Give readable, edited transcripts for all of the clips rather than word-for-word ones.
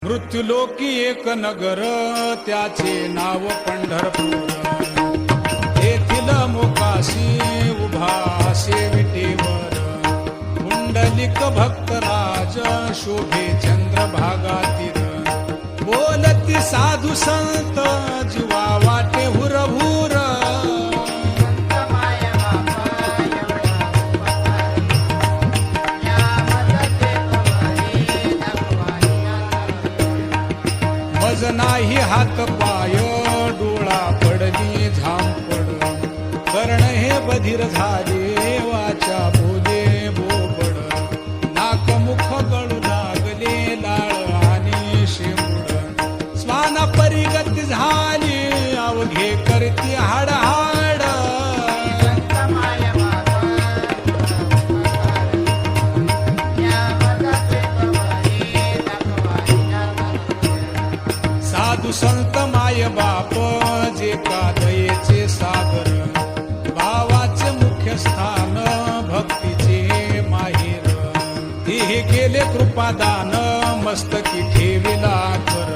मृत्युलोकी एक नगर त्याचे नाव पंढरपूर. येथील मोकाशी उभा विटेवर पुंडलिक भक्तराज शोभे चंद्रभागा तीर. बोलती साधू संत जीवा वाटे हुरभूर. मज नाही हात पाय डोळा पडली झांपड. कर्ण हे बधीर झाले वाचा बोले बोबड. नाक मुख गळू लागले लाळ आणि शेंबूड. स्वाना परिगती झाली अवघे करती हाडहाड. साधू संत माय बाप जे का दयेचे सागर. भावाचे मुख्य स्थान भक्तीचे माहेर. हे केले कृपादान मस्तकी ठेविला कर.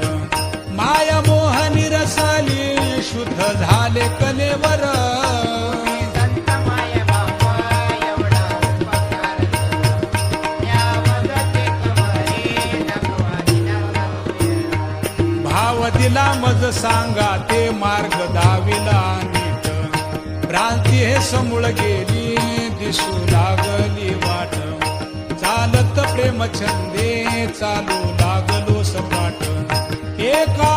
माया मोहनी रसाली शुद्ध झाले कलेवर. भाव दिला मज सांगा ते मार्ग दाविला नीट. भ्रांती हे समूळ गेली दिसू लागली वाट. चालत प्रेम छंदे चालू लागलो सपाट. एका